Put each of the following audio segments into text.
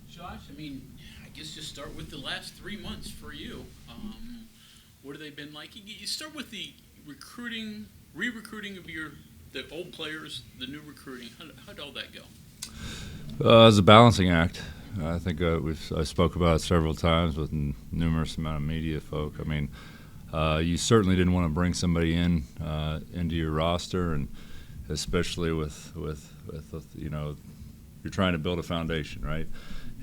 Josh, I mean, I guess just start with the last 3 months for you. What have they been like? You start with the recruiting, re-recruiting of the old players, the new recruiting. How'd all that go? It was a balancing act. I think I spoke about it several times with numerous amount of media folk. I mean, you certainly didn't want to bring somebody into your roster, and especially with you're trying to build a foundation, right?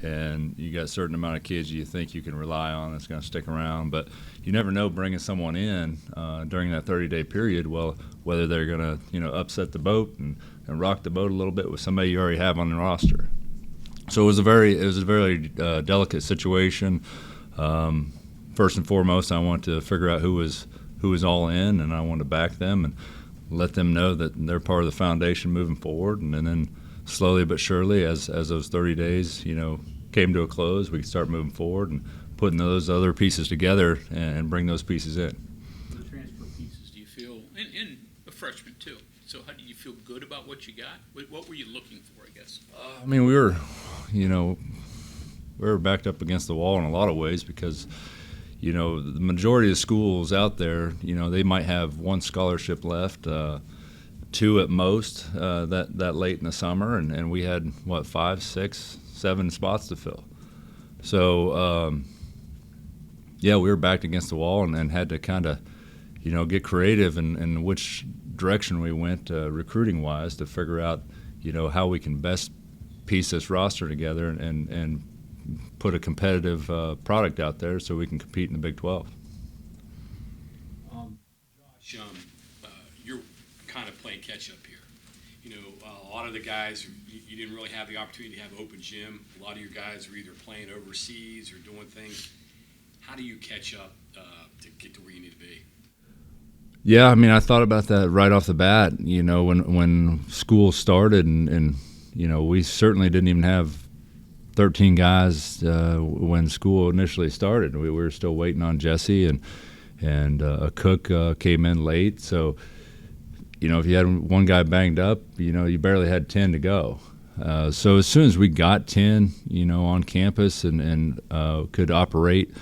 And you got a certain amount of kids you think you can rely on that's going to stick around, but you never know bringing someone in during that 30-day period. Well, whether they're going to upset the boat and rock the boat a little bit with somebody you already have on the roster. So it was a very delicate situation. First and foremost, I wanted to figure out who was all in, and I wanted to back them and let them know that they're part of the foundation moving forward. And then slowly but surely, as those 30 days came to a close, we could start moving forward and putting those other pieces together and bring those pieces in. The transfer pieces, do you feel, and a freshman too, so how do you feel good about what you got? What were you looking for, I guess? I mean, we were backed up against the wall in a lot of ways because the majority of schools out there, they might have one scholarship left, two at most, that late in the summer, and we had 5, 6, 7 spots to fill. So we were backed against the wall and had to kind of get creative in which direction we went recruiting wise to figure out how we can best piece this roster together and put a competitive product out there so we can compete in the Big 12. Josh, you're kind of playing catch-up here. A lot of the guys, you didn't really have the opportunity to have open gym. A lot of your guys were either playing overseas or doing things. How do you catch up to get to where you need to be? Yeah, I mean, I thought about that right off the bat, when school started, and we certainly didn't even have 13 guys when school initially started. We were still waiting on Jesse, and a cook came in late. So, if you had one guy banged up, you barely had 10 to go. So as soon as we got 10, on campus and could operate,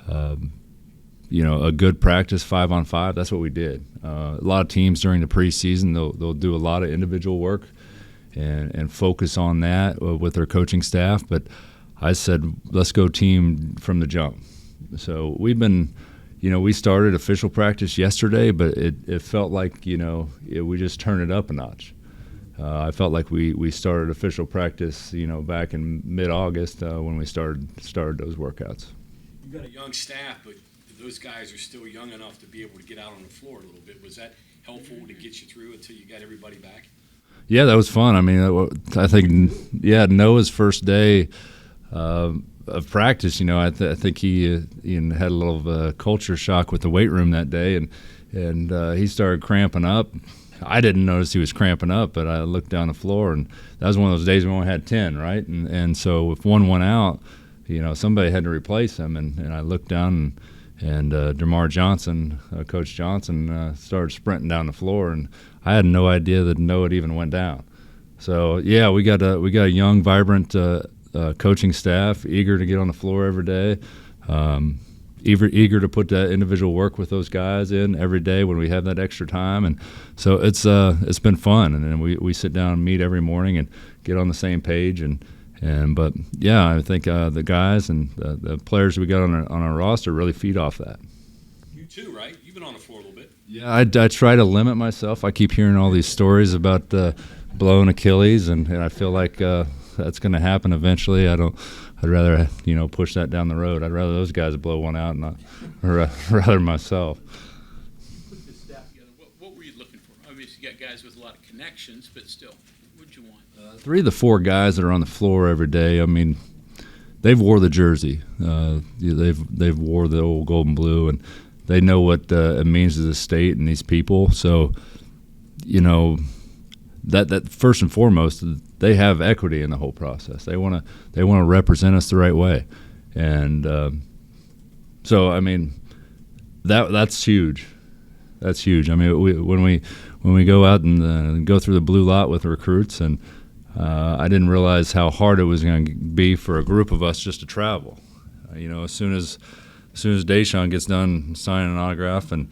a good practice 5-on-5, that's what we did. A lot of teams during the preseason, they'll do a lot of individual work and focus on that with their coaching staff. But I said, let's go team from the jump. So we've been, we started official practice yesterday, but it felt like, we just turned it up a notch. I felt like we started official practice, back in mid-August when we started those workouts. You've got a young staff, but those guys are still young enough to be able to get out on the floor a little bit. Was that helpful to get you through until you got everybody back? Yeah, that was fun. I mean, I think, Noah's first day of practice, I think he had a little culture shock with the weight room that day, and he started cramping up. I didn't notice he was cramping up, but I looked down the floor, and that was one of those days we only had 10, right? And so if one went out, somebody had to replace him, and I looked down, and DeMar Johnson, Coach Johnson, started sprinting down the floor, and I had no idea that Noah had even went down. So yeah, we got a young, vibrant coaching staff, eager to get on the floor every day, eager to put that individual work with those guys in every day when we have that extra time, and so it's been fun. And then we sit down and meet every morning and get on the same page, but yeah, I think the guys and the players we got on our roster really feed off that. You too, right? You've been on the floor a little bit. Yeah, I try to limit myself. I keep hearing all these stories about blowing Achilles, and I feel like that's going to happen eventually. I'd rather push that down the road. I'd rather those guys blow one out, rather myself. Put this staff together. What were you looking for? Obviously, you got guys with a lot of connections, but still, what'd you want? 3 of the 4 guys that are on the floor every day, I mean, they've wore the jersey. They've wore the old gold and blue, and they know what it means to the state and these people. So, that first and foremost, they have equity in the whole process. They want to represent us the right way, and so I mean, that's huge. That's huge. I mean, when we go out and go through the blue lot with recruits, and I didn't realize how hard it was going to be for a group of us just to travel. As soon as Deshaun gets done signing an autograph and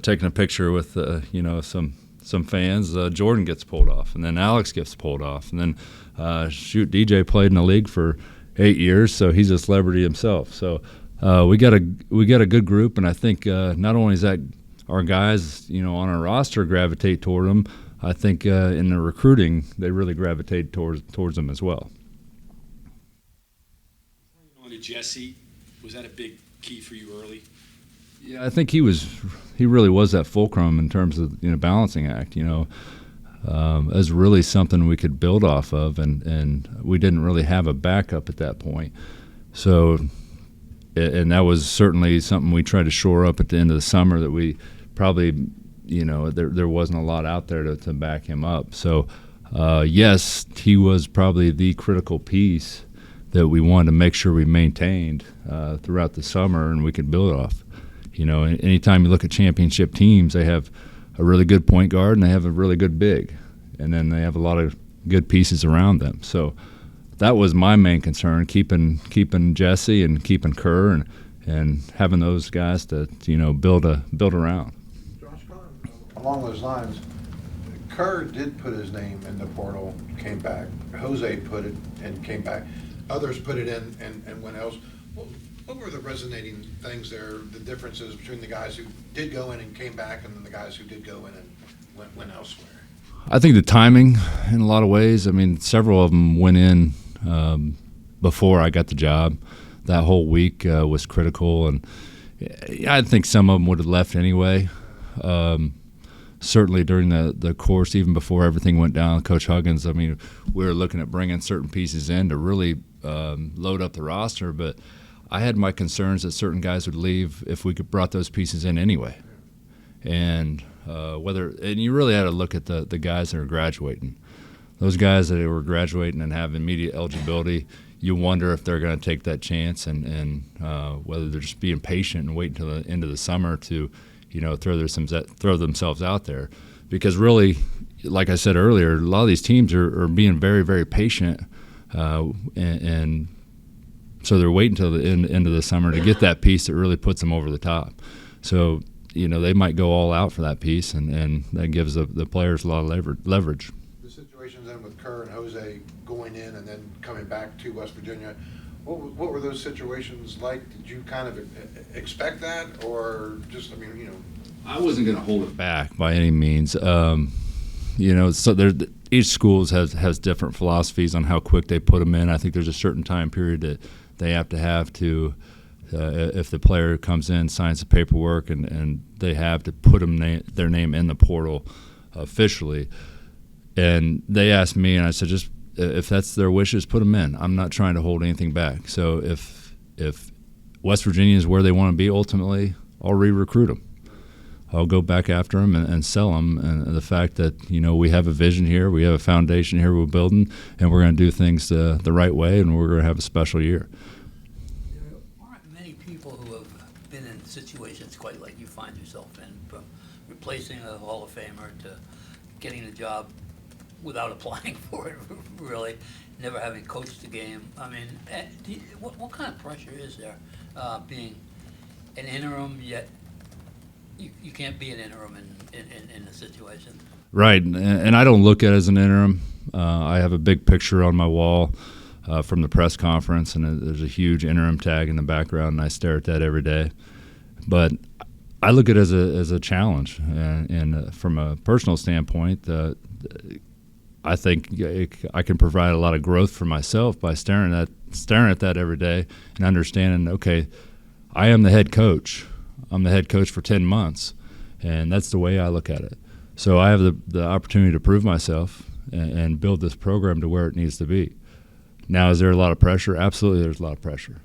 taking a picture with some fans, Jordan gets pulled off, and then Alex gets pulled off, and then DJ played in the league for 8 years, so he's a celebrity himself. So we got a good group, and I think not only is that our guys on our roster gravitate toward them, I think in the recruiting they really gravitate towards them as well. On to Jesse, was that a big key for you early? Yeah, I think he really was that fulcrum in terms of balancing act. As really something we could build off of, and we didn't really have a backup at that point. So, and that was certainly something we tried to shore up at the end of the summer, that we probably, there wasn't a lot out there to back him up. So, yes, he was probably the critical piece that we wanted to make sure we maintained throughout the summer and we could build off. Anytime you look at championship teams, they have a really good point guard and they have a really good big, and then they have a lot of good pieces around them. So that was my main concern, keeping Jesse and keeping Kerr and having those guys to build around. Josh, along those lines, Kerr did put his name in the portal, came back. Jose put it and came back. Others put it in and went else. What were the resonating things there, the differences between the guys who did go in and came back and then the guys who did go in and went elsewhere? I think the timing in a lot of ways. I mean, several of them went in before I got the job. That whole week was critical, and I think some of them would have left anyway. Certainly during the course, even before everything went down, Coach Huggins, I mean, we were looking at bringing certain pieces in to really load up the roster, but I had my concerns that certain guys would leave if we could brought those pieces in anyway. And and you really had to look at the guys that are graduating. Those guys that were graduating and have immediate eligibility, you wonder if they're going to take that chance and whether they're just being patient and waiting until the end of the summer to, throw themselves out there. Because really, like I said earlier, a lot of these teams are being very, very patient, and so they're waiting until the end of the summer to get that piece that really puts them over the top. So, they might go all out for that piece, and that gives the players a lot of leverage. The situations then with Kerr and Jose going in and then coming back to West Virginia, what were those situations like? Did you kind of expect that, or just, I wasn't going to hold it back by any means. So each school has different philosophies on how quick they put them in. I think there's a certain time period that they have to if the player comes in, signs the paperwork, and they have to put their name in the portal officially. And they asked me, and I said, just if that's their wishes, put them in. I'm not trying to hold anything back. So if West Virginia is where they want to be ultimately, I'll re-recruit them. I'll go back after them and sell them. And the fact that, we have a vision here, we have a foundation here we're building, and we're going to do things the right way, and we're going to have a special year. There aren't many people who have been in situations quite like you find yourself in, from replacing a Hall of Famer to getting a job without applying for it, really, never having coached the game. I mean, what kind of pressure is there being an interim, yet you can't be an interim in a situation? Right, and I don't look at it as an interim. I have a big picture on my wall from the press conference, and there's a huge interim tag in the background, and I stare at that every day. But I look at it as a challenge, and from a personal standpoint, I think I can provide a lot of growth for myself by staring at that every day and understanding, okay, I am the head coach. I'm the head coach for 10 months, and that's the way I look at it. So I have the opportunity to prove myself and build this program to where it needs to be. Now, is there a lot of pressure? Absolutely, there's a lot of pressure.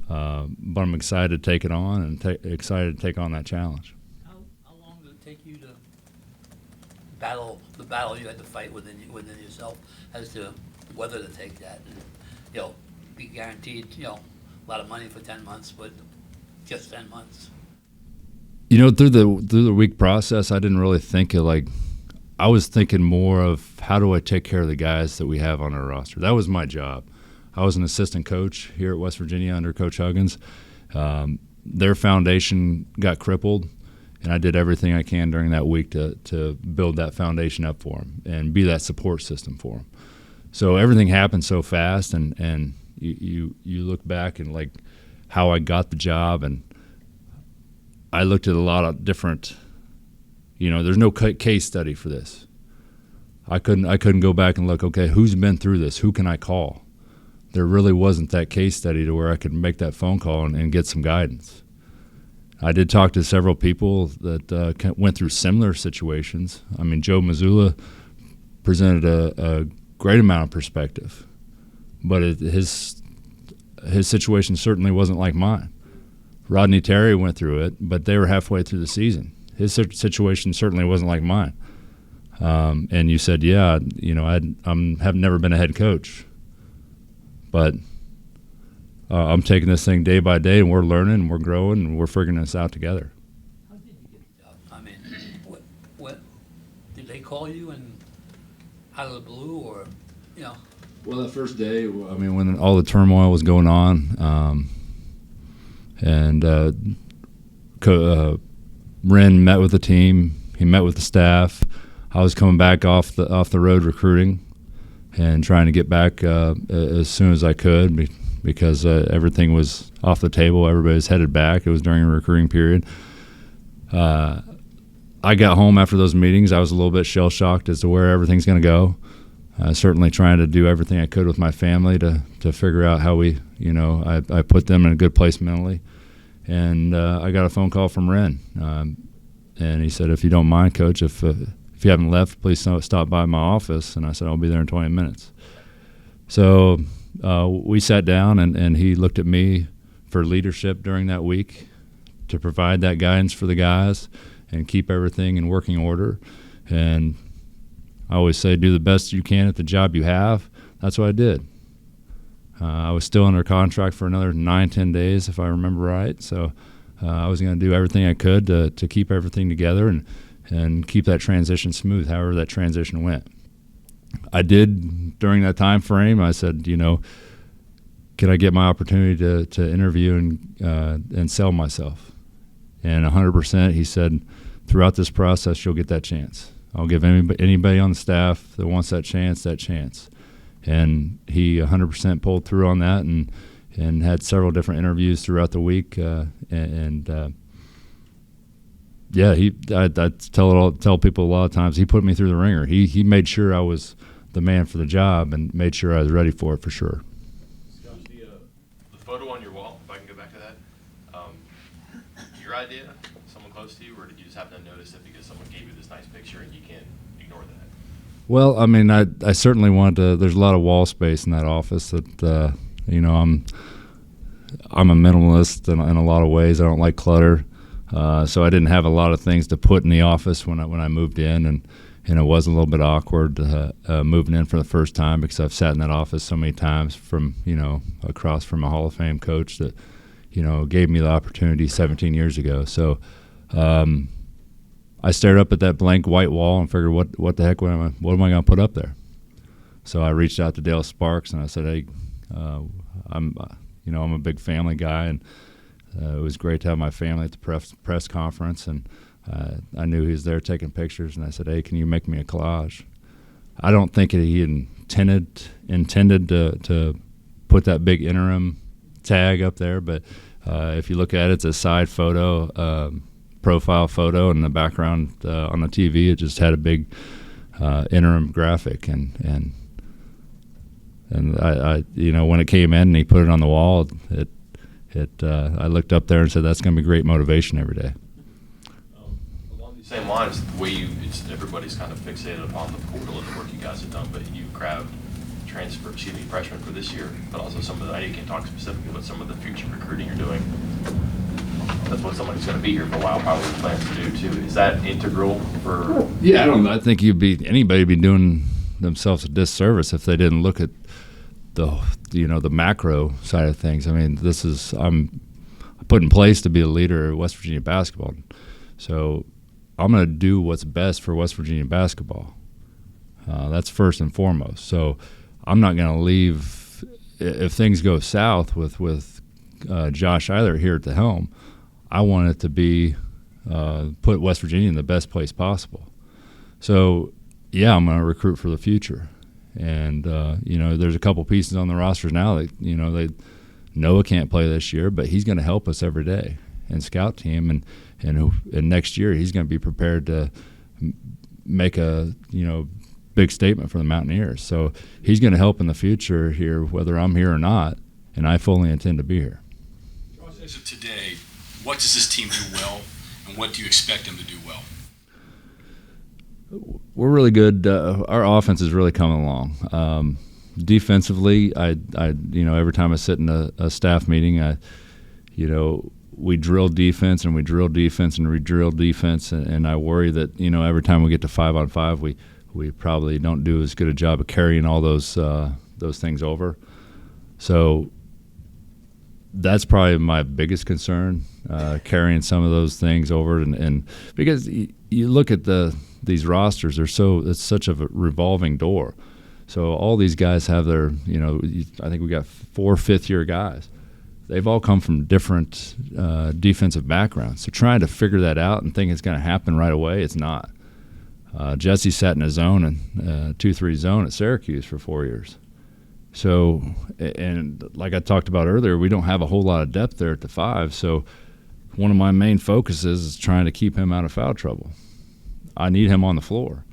But I'm excited to take it on and excited to take on that challenge. How long did it take you to battle the battle you had to fight within yourself as to whether to take that and, be guaranteed, a lot of money for 10 months, but just 10 months? Through the week process, I didn't really think of I was thinking more of how do I take care of the guys that we have on our roster. That was my job. I was an assistant coach here at West Virginia under Coach Huggins. Their foundation got crippled, and I did everything I can during that week to build that foundation up for them and be that support system for them. So everything happened so fast, and you look back and like how I got the job, and I looked at a lot of different, there's no case study for this. I couldn't go back and look, okay, who's been through this? Who can I call? There really wasn't that case study to where I could make that phone call and get some guidance. I did talk to several people that went through similar situations. I mean, Joe Mazzulla presented a great amount of perspective, but his situation certainly wasn't like mine. Rodney Terry went through it, but they were halfway through the season. His situation certainly wasn't like mine. And you said, yeah, have never been a head coach, but I'm taking this thing day by day, and we're learning, and we're growing, and we're figuring this out together. How did you get the job? I mean, what did they call you and out of the blue, or Well, that first day, I mean, when all the turmoil was going on, and Ren met with the team. He met with the staff. I was coming back off the road recruiting and trying to get back as soon as I could because everything was off the table. Everybody was headed back. It was during a recruiting period. I got home after those meetings. I was a little bit shell-shocked as to where everything's going to go. Certainly trying to do everything I could with my family to figure out how we, I put them in a good place mentally. And I got a phone call from Ren, and he said, if you don't mind, Coach, if you haven't left, please stop by my office. And I said, I'll be there in 20 minutes. So we sat down, and he looked at me for leadership during that week to provide that guidance for the guys and keep everything in working order. And I always say, do the best you can at the job you have. That's what I did. I was still under contract for another 9-10 days, if I remember right. So I was going to do everything I could to keep everything together and keep that transition smooth, however that transition went. I did during that time frame. I said, can I get my opportunity to interview and sell myself? And 100%, he said, throughout this process, you'll get that chance. I'll give anybody on the staff that wants that chance. And he 100% pulled through on that and had several different interviews throughout the week. I tell people a lot of times, he put me through the ringer. He made sure I was the man for the job and made sure I was ready for it for sure. Josh, the photo on your wall, if I can go back to that, your idea, someone close to you, or did you just happen to notice it because someone gave you this nice picture and you can't ignore that? Well, I mean, I certainly wanted to. There's a lot of wall space in that office that I'm a minimalist in a lot of ways. I don't like clutter, so I didn't have a lot of things to put in the office when I moved in, and it was a little bit awkward moving in for the first time because I've sat in that office so many times from across from a Hall of Fame coach that gave me the opportunity 17 years ago. So. I stared up at that blank white wall and figured, what the heck, what am I going to put up there? So I reached out to Dale Sparks and I said, hey, I'm a big family guy, and it was great to have my family at the press conference, and I knew he was there taking pictures, and I said, hey, can you make me a collage? I don't think he intended to put that big interim tag up there, but if you look at it, it's a side photo. Profile photo in the background on the TV. It just had a big interim graphic, and I when it came in and he put it on the wall, I looked up there and said, that's going to be great motivation every day. Along these same lines, the way everybody's kind of fixated upon the portal and the work you guys have done, but you grabbed freshmen for this year, but also some of the, I know you can't talk specifically, but some of the future recruiting you're doing. That's what somebody's going to be here for a while probably plans to do too. Is that integral for? Yeah, I think anybody be doing themselves a disservice if they didn't look at the macro side of things. I mean, I'm put in place to be a leader of West Virginia basketball, so I'm going to do what's best for West Virginia basketball. That's first and foremost. So I'm not going to leave if things go south with Josh Eilert here at the helm. I want it to be put West Virginia in the best place possible. So, yeah, I'm going to recruit for the future. And, there's a couple pieces on the rosters now that, Noah can't play this year, but he's going to help us every day and scout team. And next year he's going to be prepared to make a, big statement for the Mountaineers. So he's going to help in the future here, whether I'm here or not, and I fully intend to be here. As of today, what does this team do well, and what do you expect them to do well? We're really good. Our offense is really coming along. Defensively, I every time I sit in a staff meeting, we drill defense and we drill defense and we drill defense, and I worry that every time we get to 5-on-5, we probably don't do as good a job of carrying all those things over. So that's probably my biggest concern, carrying some of those things over, and because you look at these rosters, it's such a revolving door. So all these guys have their, I think we got 4 fifth-year guys. They've all come from different defensive backgrounds. So trying to figure that out and think it's going to happen right away, it's not. Jesse sat in a zone and 2-3 zone at Syracuse for 4 years. So, and like I talked about earlier, we don't have a whole lot of depth there at the 5. So one of my main focuses is trying to keep him out of foul trouble. I need him on the floor.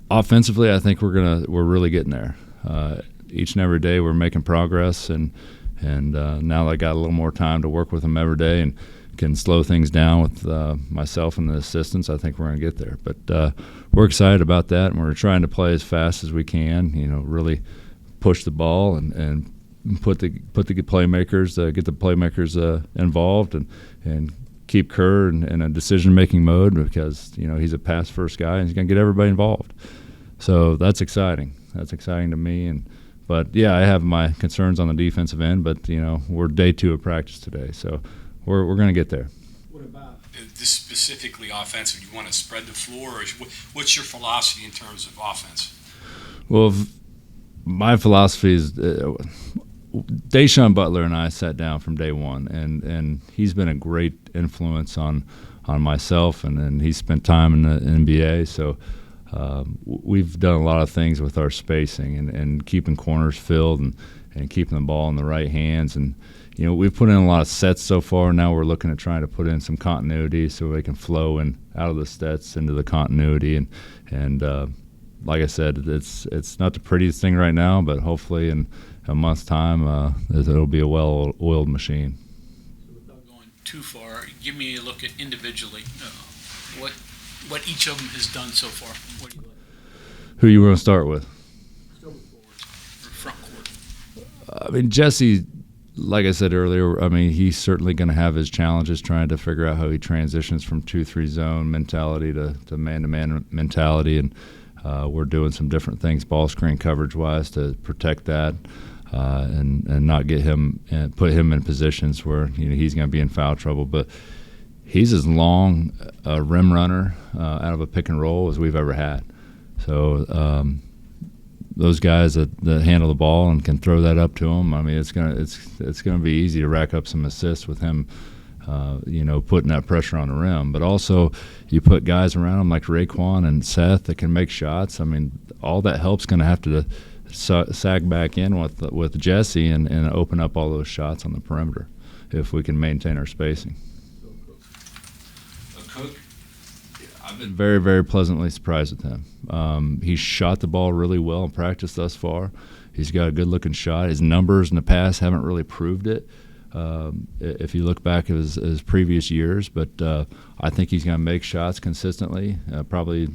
Offensively, I think we're really getting there. Each and every day we're making progress, and now that I got a little more time to work with him every day and can slow things down with myself and the assistants, I think we're going to get there. But we're excited about that, and we're trying to play as fast as we can. Really push the ball and put the playmakers, get the playmakers involved, and keep Kerr in a decision-making mode, because he's a pass-first guy and he's going to get everybody involved. So that's exciting. That's exciting to me. But yeah, I have my concerns on the defensive end. But we're day 2 of practice today, so we're going to get there. What about this specifically offensive? You want to spread the floor, or what's your philosophy in terms of offense? Well, my philosophy is. Deshaun Butler and I sat down from day 1, and he's been a great influence on myself, and he's spent time in the NBA. So we've done a lot of things with our spacing and keeping corners filled and keeping the ball in the right hands. And we've put in a lot of sets so far. Now we're looking at trying to put in some continuity so they can flow in out of the sets into the continuity. And like I said, it's not the prettiest thing right now, but hopefully in a month's time, it'll be a well-oiled machine. So without going too far, give me a look at individually what each of them has done so far. What do you like? Who you want to start with? Start with forwards or front court. I mean, Jesse, like I said earlier, he's certainly going to have his challenges trying to figure out how he transitions from 2-3 zone mentality to man-to-man mentality, and we're doing some different things ball screen coverage-wise to protect that. And not get him and put him in positions where he's going to be in foul trouble. But he's as long a rim runner out of a pick and roll as we've ever had. So those guys that handle the ball and can throw that up to him, it's gonna be easy to rack up some assists with him. Putting that pressure on the rim. But also you put guys around him like Raekwon and Seth that can make shots. All that help's going to have to sag back in with Jesse and open up all those shots on the perimeter if we can maintain our spacing. Cook, I've been very, very pleasantly surprised with him. He's shot the ball really well in practice thus far. He's got a good-looking shot. His numbers in the past haven't really proved it if you look back at his previous years, but I think he's going to make shots consistently. Probably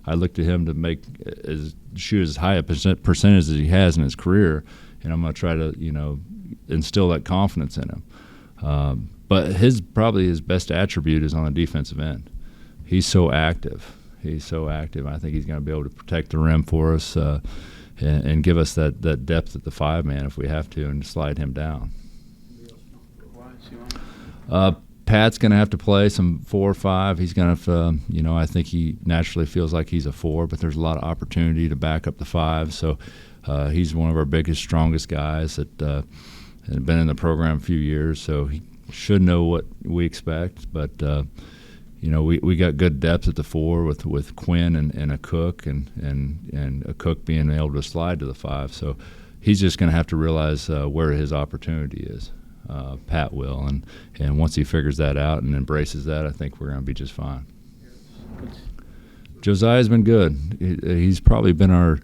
I look to him to shoot as high a percentage as he has in his career, and I'm going to try to instill that confidence in him. But probably his best attribute is on the defensive end. He's so active. I think he's going to be able to protect the rim for us and give us that depth at the 5-man if we have to, and slide him down. Pat's going to have to play some 4 or 5. He's going to have, I think he naturally feels like he's a 4, but there's a lot of opportunity to back up the 5. So he's one of our biggest, strongest guys that has been in the program a few years. So he should know what we expect. But, we got good depth at the 4 with Quinn and a Cook and a Cook being able to slide to the 5. So he's just going to have to realize where his opportunity is. Pat will, and once he figures that out and embraces that, I think we're going to be just fine. Josiah's been good. He's probably been our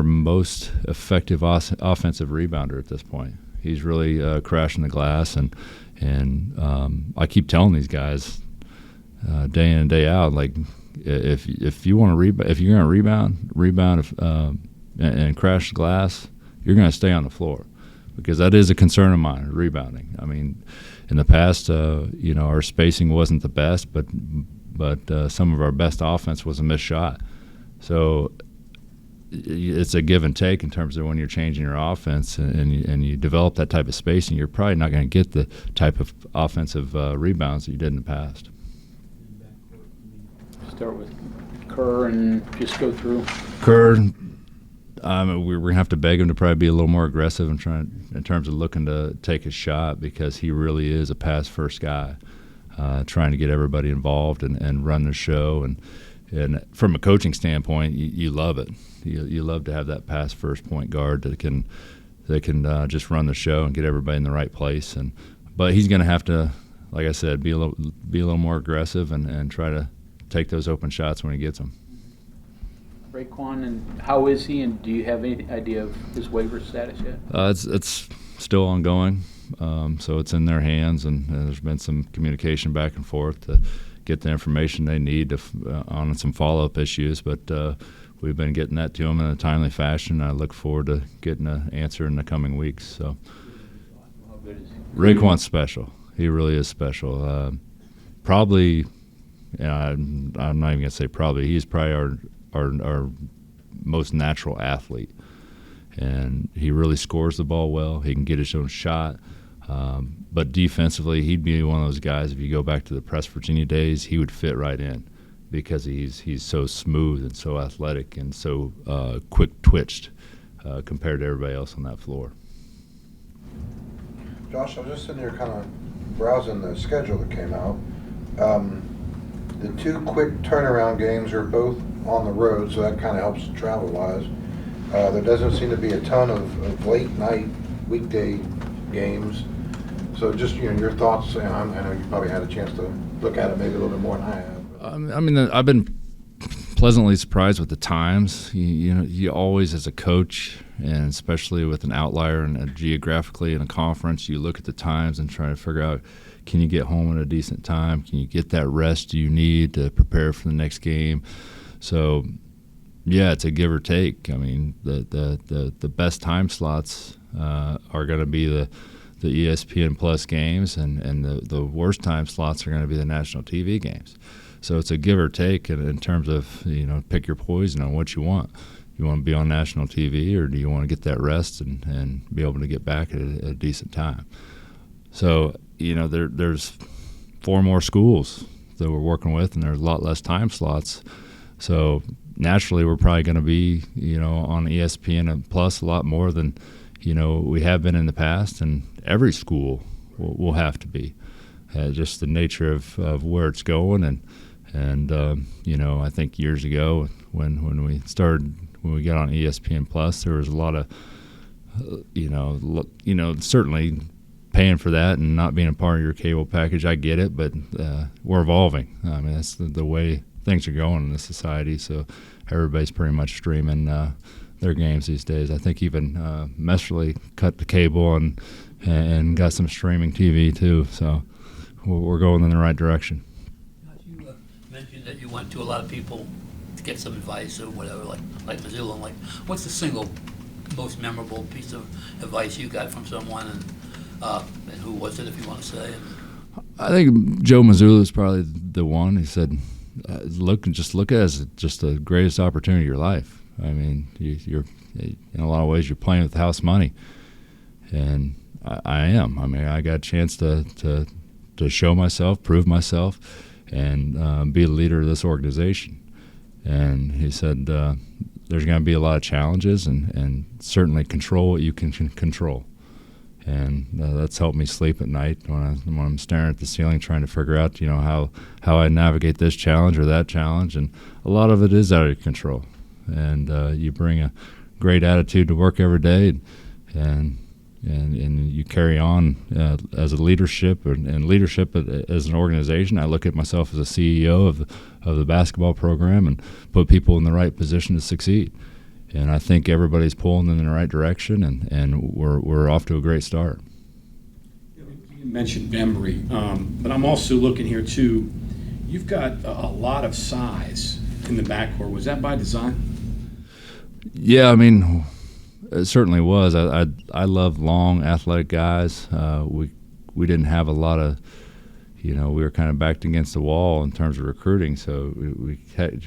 most effective offensive rebounder at this point. He's really crashing the glass, and I keep telling these guys day in and day out, like if you want to rebound, if you're going to rebound and crash the glass, you're going to stay on the floor. Because that is a concern of mine, rebounding. I mean, in the past, our spacing wasn't the best, but some of our best offense was a missed shot. So it's a give and take in terms of when you're changing your offense and you develop that type of spacing, you're probably not going to get the type of offensive rebounds that you did in the past. Start with Kerr and just go through. Kerr. We're going to have to beg him to probably be a little more aggressive in terms of looking to take a shot, because he really is a pass-first guy, trying to get everybody involved and run the show. And from a coaching standpoint, you love it. You love to have that pass-first point guard that can just run the show and get everybody in the right place. But he's going to have to, like I said, be a little more aggressive and try to take those open shots when he gets them. Raekwon, and how is he, and do you have any idea of his waiver status yet? It's still ongoing, so it's in their hands, and there's been some communication back and forth to get the information they need on some follow-up issues, but we've been getting that to them in a timely fashion. I look forward to getting an answer in the coming weeks. So, How good is he? Raekwon's special. He really is special. Probably, I'm not even going to say probably, he's probably our most natural athlete, and he really scores the ball well. He can get his own shot, but defensively, he'd be one of those guys. If you go back to the Press Virginia days, he would fit right in because he's so smooth and so athletic and so quick twitched compared to everybody else on that floor. Josh, I was just sitting there kind of browsing the schedule that came out. The 2 quick turnaround games are both on the road, so that kind of helps travel-wise. There doesn't seem to be a ton of late-night weekday games. So just your thoughts. And I know you probably had a chance to look at it maybe a little bit more than I have. I mean, I've been pleasantly surprised with the times. You always, as a coach, and especially with an outlier and geographically in a conference, you look at the times and try to figure out, can you get home at a decent time? Can you get that rest you need to prepare for the next game? So, yeah, it's a give or take. I mean, the best time slots are going to be the ESPN Plus games, and the worst time slots are going to be the national TV games. So it's a give or take in terms of, pick your poison on what you want. You want to be on national TV, or do you want to get that rest and be able to get back at a decent time? So, there's 4 more schools that we're working with, and there's a lot less time slots. So naturally, we're probably going to be, on ESPN Plus a lot more than, we have been in the past, and every school will have to be. Just the nature of where it's going, and I think years ago when we got on ESPN Plus, there was a lot of, certainly paying for that and not being a part of your cable package. I get it, but we're evolving. I mean, that's the way things are going in the society. So everybody's pretty much streaming their games these days. I think even Messerly cut the cable and got some streaming TV too. So we're going in the right direction. You mentioned that you went to a lot of people to get some advice or whatever, like Missoula. Like, what's the single most memorable piece of advice you got from someone, and who was it, if you want to say? I think Joe Missoula is probably the one. He said, look at it as just the greatest opportunity of your life. I mean, you're in a lot of ways you're playing with house money, and I am. I mean, I got a chance to to show myself, prove myself, and be the leader of this organization. And he said, there's going to be a lot of challenges, and certainly control what you can control. And that's helped me sleep at night when I'm staring at the ceiling trying to figure out, how I navigate this challenge or that challenge. And a lot of it is out of your control. And you bring a great attitude to work every day, and you carry on as a leadership and leadership as an organization. I look at myself as a CEO of the basketball program and put people in the right position to succeed. And I think everybody's pulling in the right direction, and we're off to a great start. You mentioned Bembry, but I'm also looking here too. You've got a lot of size in the backcourt. Was that by design? Yeah, I mean, it certainly was. I love long, athletic guys. We didn't have a lot of, we were kind of backed against the wall in terms of recruiting, so we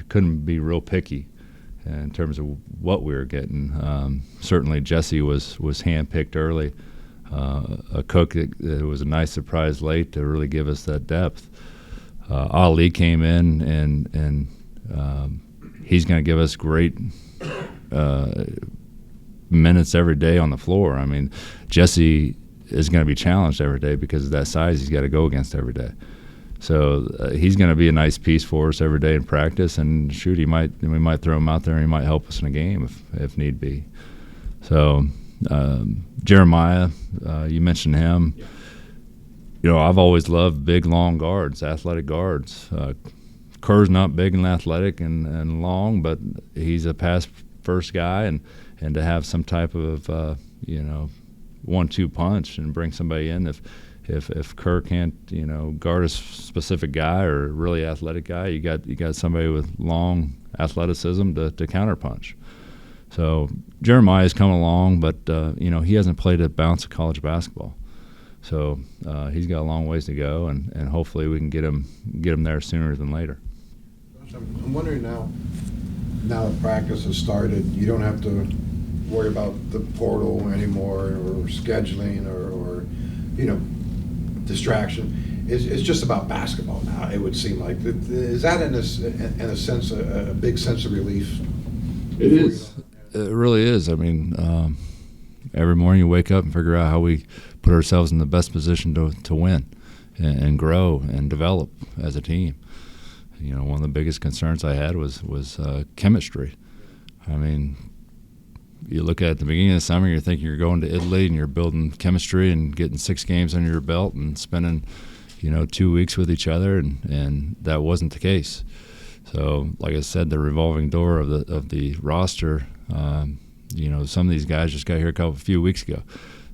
couldn't be real picky in terms of what we were getting. Certainly Jesse was handpicked early. A cook that was a nice surprise late to really give us that depth. Ali came in, and he's going to give us great minutes every day on the floor. I mean, Jesse is going to be challenged every day because of that size he's got to go against every day. So he's going to be a nice piece for us every day in practice, and shoot, we might throw him out there and he might help us in a game if need be. So Jeremiah, you mentioned him. I've always loved big, long guards, athletic guards. Kerr's not big and athletic and long, but he's a pass-first guy, and to have some type of 1-2 punch and bring somebody in if Kerr can't guard a specific guy or a really athletic guy, you got somebody with long athleticism to counterpunch. So Jeremiah's come along, but he hasn't played a bounce of college basketball. So he's got a long ways to go, and hopefully we can get him there sooner than later. I'm wondering now that practice has started, you don't have to worry about the portal anymore or scheduling or distraction. It's just about basketball now, it would seem like. Is that in a sense a big sense of relief? It is. It really is. I mean, every morning you wake up and figure out how we put ourselves in the best position to win and grow and develop as a team. One of the biggest concerns I had was chemistry. I mean, you look at the beginning of the summer, you're thinking you're going to Italy and you're building chemistry and getting 6 games under your belt and spending, 2 weeks with each other, and that wasn't the case. So, like I said, the revolving door of the roster, some of these guys just got here a few weeks ago.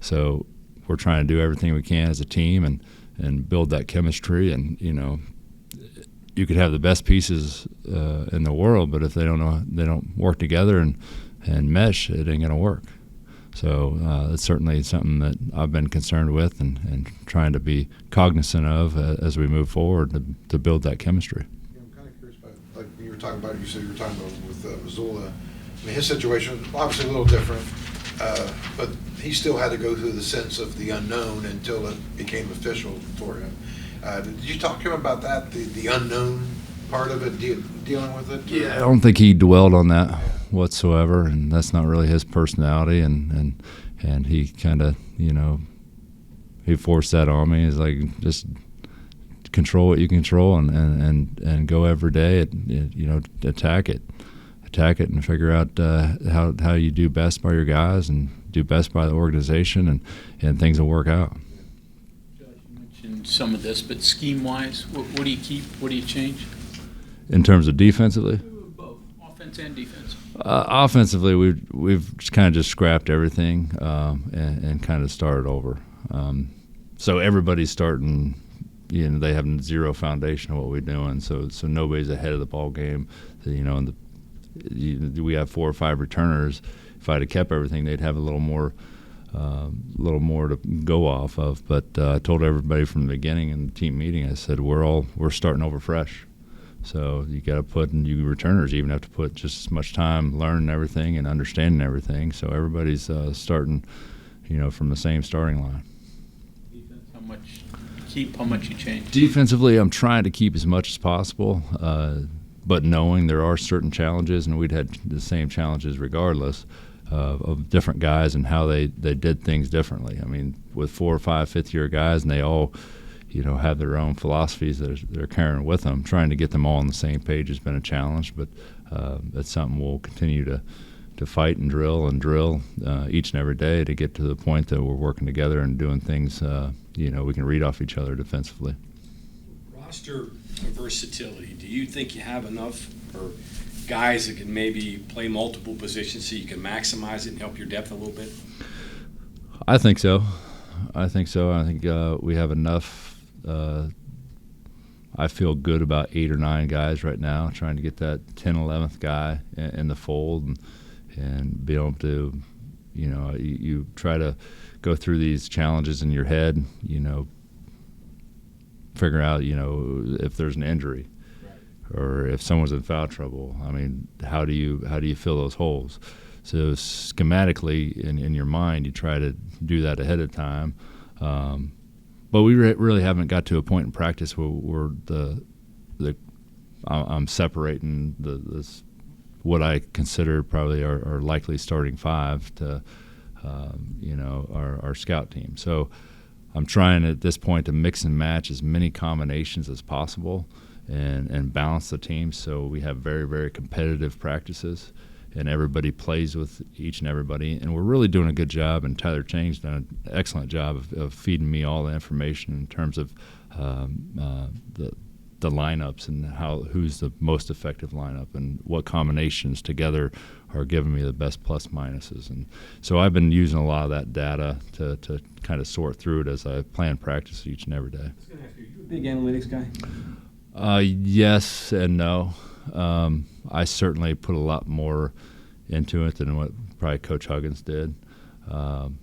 So we're trying to do everything we can as a team and build that chemistry. And you could have the best pieces in the world, but if they don't work together and mesh, it ain't going to work. So it's certainly something that I've been concerned with and trying to be cognizant of as we move forward to build that chemistry. I'm kind of curious about, like you were talking about, you said you were talking about with Missoula. I mean, his situation was obviously a little different, but he still had to go through the sense of the unknown until it became official for him. Did you talk to him about that, the unknown part of it, dealing with it? Yeah, I don't think he dwelled on that whatsoever, and that's not really his personality, and he kind of he forced that on me. He's like, just control what you control and go every day attack it and figure out how you do best by your guys and do best by the organization, and things will work out. Josh, you mentioned some of this, but scheme-wise, what do you keep, what do you change? In terms of defensively? Both, offense and defense. Offensively, we've kind of scrapped everything and kind of started over. So everybody's starting. They have zero foundation of what we're doing. So nobody's ahead of the ball game. We have 4 or 5 returners. If I'd have kept everything, they'd have a little more to go off of. But I told everybody from the beginning in the team meeting, I said we're starting over fresh. So you got to put, and you returners even have to put just as much time learning everything and understanding everything. So everybody's starting, from the same starting line. Defense, how much keep, how much you change? Defensively, I'm trying to keep as much as possible, but knowing there are certain challenges, and we'd had the same challenges regardless of different guys and how they did things differently. I mean, with 4 or 5 fifth-year guys, and they all, have their own philosophies that they're carrying with them. Trying to get them all on the same page has been a challenge, but that's something we'll continue to fight and drill each and every day to get to the point that we're working together and doing things, we can read off each other defensively. Roster versatility, do you think you have enough for guys that can maybe play multiple positions so you can maximize it and help your depth a little bit? I think so. I think we have enough. I feel good about 8 or 9 guys right now, trying to get that 10, 11th guy in the fold and be able to, you try to go through these challenges in your head, figure out, if there's an injury or if someone's in foul trouble. I mean, how do you fill those holes? So schematically in your mind, you try to do that ahead of time. But we really haven't got to a point in practice where I'm separating what I consider probably our likely starting 5 to our scout team. So I'm trying at this point to mix and match as many combinations as possible and balance the team so we have very, very competitive practices and everybody plays with each and everybody. And we're really doing a good job, and Tyler Chang's done an excellent job of feeding me all the information in terms of the lineups and who's the most effective lineup and what combinations together are giving me the best plus minuses. And so I've been using a lot of that data to kind of sort through it as I plan practice each and every day. I was going to ask you, are you a big analytics guy? Yes and no. I certainly put a lot more into it than what probably Coach Huggins did.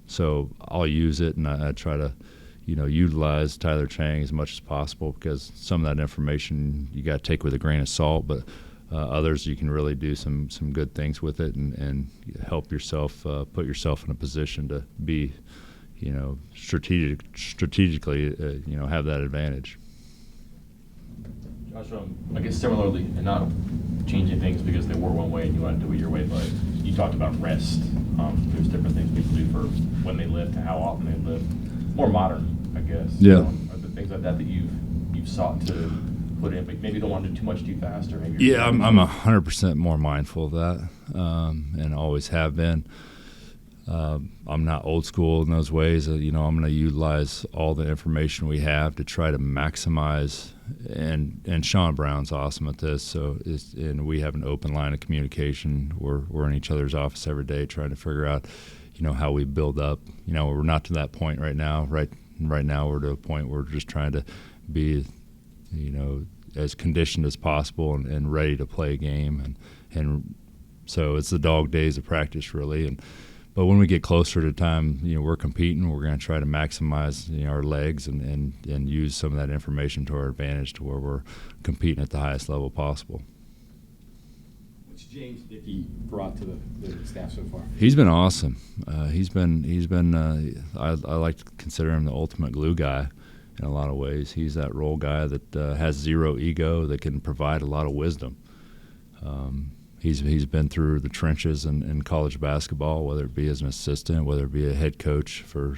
So I'll use it, and I try to, utilize Tyler Chang as much as possible because some of that information you got to take with a grain of salt, but others you can really do some good things with it and help yourself, put yourself in a position to be, strategically, have that advantage. Josh, I guess similarly, and not changing things because they were one way and you want to do it your way, but you talked about rest. There's different things people do for when they lift and how often they lift. More modern, I guess. Yeah. Are there things like that you've sought to put in, but maybe you don't want to do too much too fast, or maybe? Yeah, I'm 100% more mindful of that, and always have been. I'm not old school in those ways. I'm going to utilize all the information we have to try to maximize. And Sean Brown's awesome at this. And we have an open line of communication. We're in each other's office every day trying to figure out, how we build up. We're not to that point right now. Right now, we're to a point where we're just trying to be, as conditioned as possible and ready to play a game. And so it's the dog days of practice, really. But when we get closer to time, we're competing. We're going to try to maximize our legs and use some of that information to our advantage to where we're competing at the highest level possible. What's James Dickey brought to the staff so far? He's been awesome. He's been. I like to consider him the ultimate glue guy in a lot of ways. He's that role guy that has zero ego, that can provide a lot of wisdom. He's been through the trenches in college basketball, whether it be as an assistant, whether it be a head coach for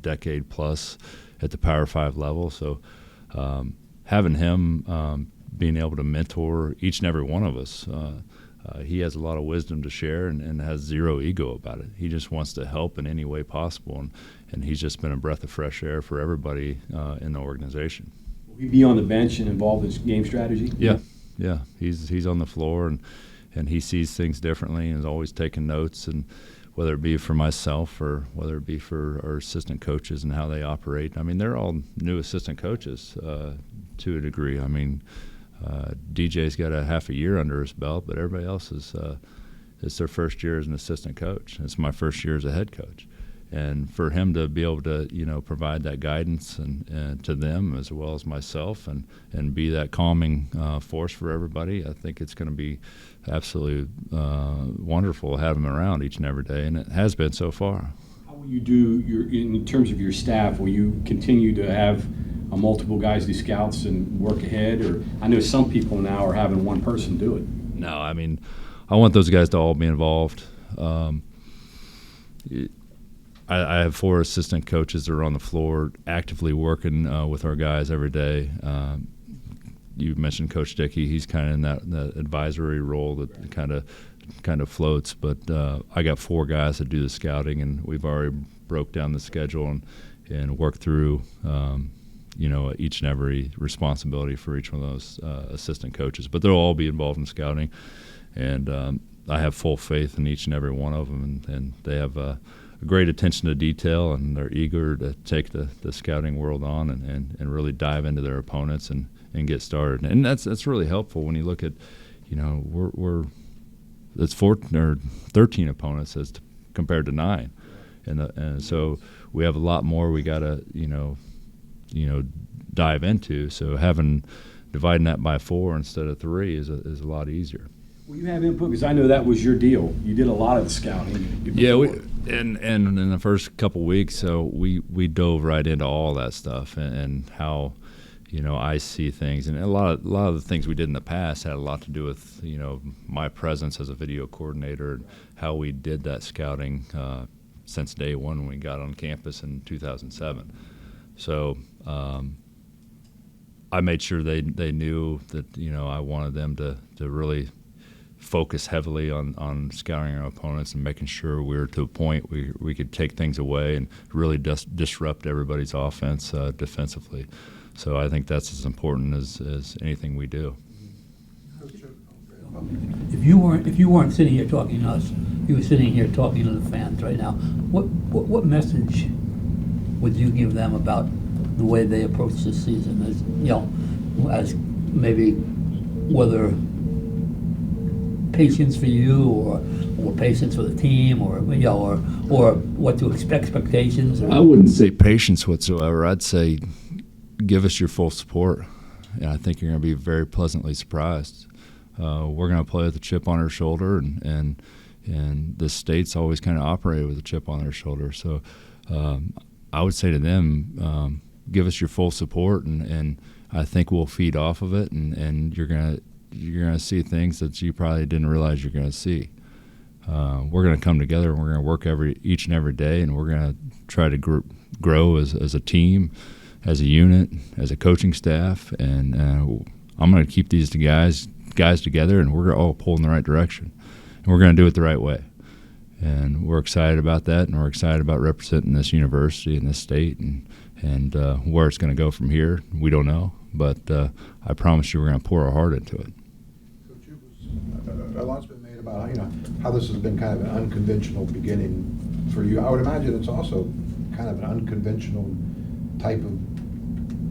decade plus at the Power 5 level. So having him being able to mentor each and every one of us, he has a lot of wisdom to share and has zero ego about it. He just wants to help in any way possible, and he's just been a breath of fresh air for everybody in the organization. Will he be on the bench and involved in game strategy? Yeah, he's on the floor and he sees things differently and is always taking notes, and whether it be for myself or whether it be for our assistant coaches and how they operate. I mean, they're all new assistant coaches to a degree. I mean, DJ's got a half a year under his belt, but everybody else it's their first year as an assistant coach. It's my first year as a head coach. And for him to be able to, provide that guidance and to them as well as myself and be that calming force for everybody, I think it's going to be absolutely wonderful to have him around each and every day, and it has been so far. How will you do in terms of your staff? Will you continue to have multiple guys do scouts and work ahead? Or I know some people now are having one person do it. No, I mean, I want those guys to all be involved. I have 4 assistant coaches that are on the floor actively working with our guys every day. You mentioned Coach Dickey. He's kind of in that advisory role that kind of floats. But I got 4 guys that do the scouting, and we've already broke down the schedule and worked through each and every responsibility for each one of those assistant coaches. But they'll all be involved in scouting, and I have full faith in each and every one of them, and they have a great attention to detail, and they're eager to take the scouting world on and really dive into their opponents and get started. And that's really helpful when you look at, it's 14 or 13 opponents compared to 9, and so we have a lot more we got to dive into. So dividing that by 4 instead of 3 is a lot easier. Will you have input? Because I know that was your deal. You did a lot of the scouting. Yeah, and in the first couple weeks, so we dove right into all that stuff and how I see things, and a lot of the things we did in the past had a lot to do with my presence as a video coordinator and how we did that scouting since day one when we got on campus in 2007. So I made sure they knew that I wanted them to really focus heavily on scouting our opponents and making sure we were to a point we could take things away and really disrupt everybody's offense defensively. So I think that's as important as anything we do. If you weren't sitting here talking to us, you were sitting here talking to the fans right now. What message would you give them about the way they approach this season? As maybe whether patience for you or patience for the team or what to expectations? I wouldn't say patience whatsoever. I'd say give us your full support, and I think you're going to be very pleasantly surprised. We're going to play with a chip on our shoulder, and the state's always kind of operated with a chip on their shoulder. So I would say to them, give us your full support, and I think we'll feed off of it, and you're going to see things that you probably didn't realize you're going to see. We're going to come together, and we're going to work each and every day, and we're going to try to grow as a team, as a unit, as a coaching staff, and I'm going to keep these guys together, and we're all pulling in the right direction, and we're going to do it the right way. And we're excited about that, and we're excited about representing this university and this state, and where it's going to go from here, we don't know, but I promise you we're going to pour our heart into it. Coach, a lot's been made about how this has been kind of an unconventional beginning for you. I would imagine it's also kind of an unconventional type of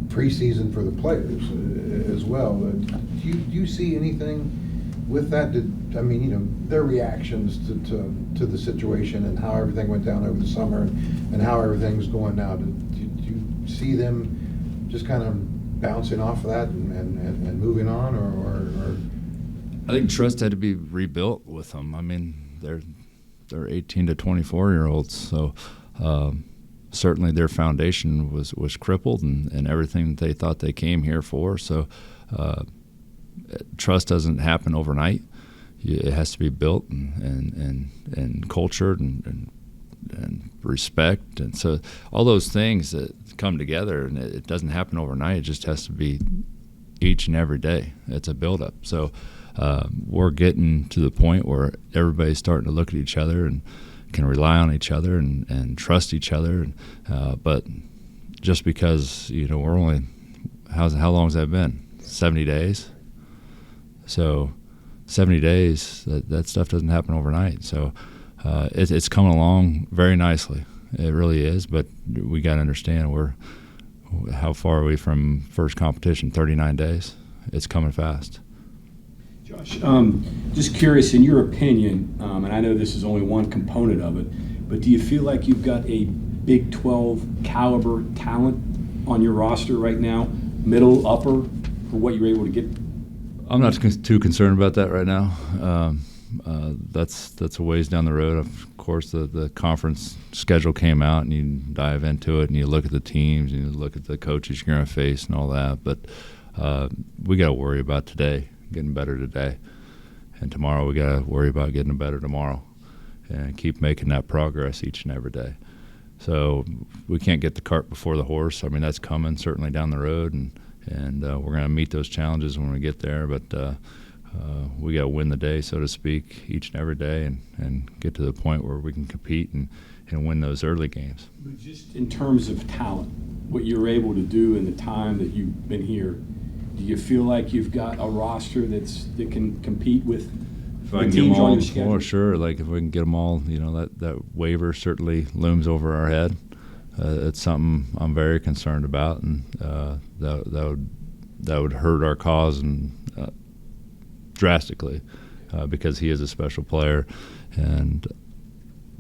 preseason for the players as well. Do you see anything with that? Their reactions to the situation and how everything went down over the summer and how everything's going now. Do you see them just kind of bouncing off of that and moving on, or? I think trust had to be rebuilt with them. I mean, they're 18 to 24-year-olds, so certainly their foundation was crippled and everything that they thought they came here for. So trust doesn't happen overnight. It has to be built and cultured and respect, and so all those things that come together, and it doesn't happen overnight. It just has to be each and every day. It's a buildup. So we're getting to the point where everybody's starting to look at each other and can rely on each other and trust each other. But just because we're only how long has that been? 70 days. So 70 days, that stuff doesn't happen overnight. So it's coming along very nicely. It really is. But we got to understand how far are we from first competition? 39 days. It's coming fast. Josh, just curious, in your opinion, and I know this is only one component of it, but do you feel like you've got a Big 12 caliber talent on your roster right now, middle, upper, for what you're able to get? I'm not too concerned about that right now. That's a ways down the road. Of course, the conference schedule came out, and you dive into it, and you look at the teams, and you look at the coaches you're going to face and all that. But we got to worry about today, getting better today. And tomorrow we got to worry about getting better tomorrow and keep making that progress each and every day. So we can't get the cart before the horse. I mean, that's coming certainly down the road, and we're going to meet those challenges when we get there. But we got to win the day, so to speak, each and every day, and get to the point where we can compete and win those early games. But just in terms of talent, what you're able to do in the time that you've been here, do you feel like you've got a roster that can compete with If I the can get them teams on all, your schedule? well, sure. Like if we can get them all, that waiver certainly looms over our head. It's something I'm very concerned about, and that would hurt our cause and drastically because he is a special player.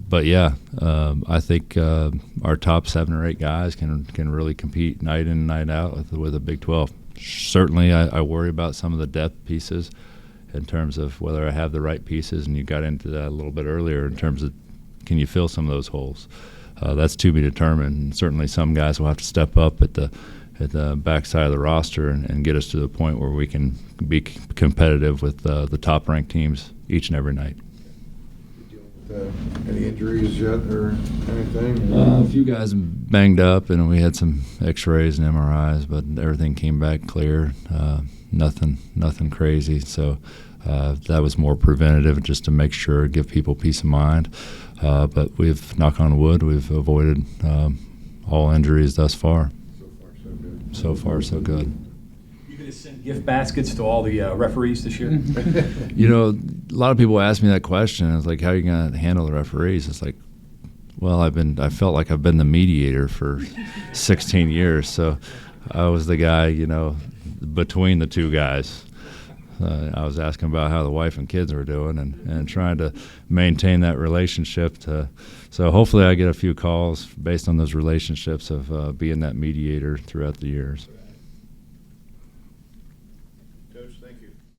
But yeah, I think our top 7 or 8 guys can really compete night in and night out with the Big 12. Certainly, I worry about some of the depth pieces in terms of whether I have the right pieces, and you got into that a little bit earlier in terms of can you fill some of those holes. That's to be determined. And certainly, some guys will have to step up at the backside of the roster and get us to the point where we can be competitive with the top-ranked teams each and every night. Any injuries yet or anything? A few guys banged up, and we had some X-rays and MRIs, but everything came back clear. Nothing crazy. So that was more preventative, just to make sure, give people peace of mind. But we've, knock on wood, we've avoided all injuries thus far. So far, so good. You going to send gift baskets to all the referees this year? A lot of people ask me that question. It's like, how are you going to handle the referees? It's like, well, I felt like I've been the mediator for 16 years. So I was the guy, between the two guys. I was asking about how the wife and kids were doing and trying to maintain that relationship. So hopefully I get a few calls based on those relationships of being that mediator throughout the years.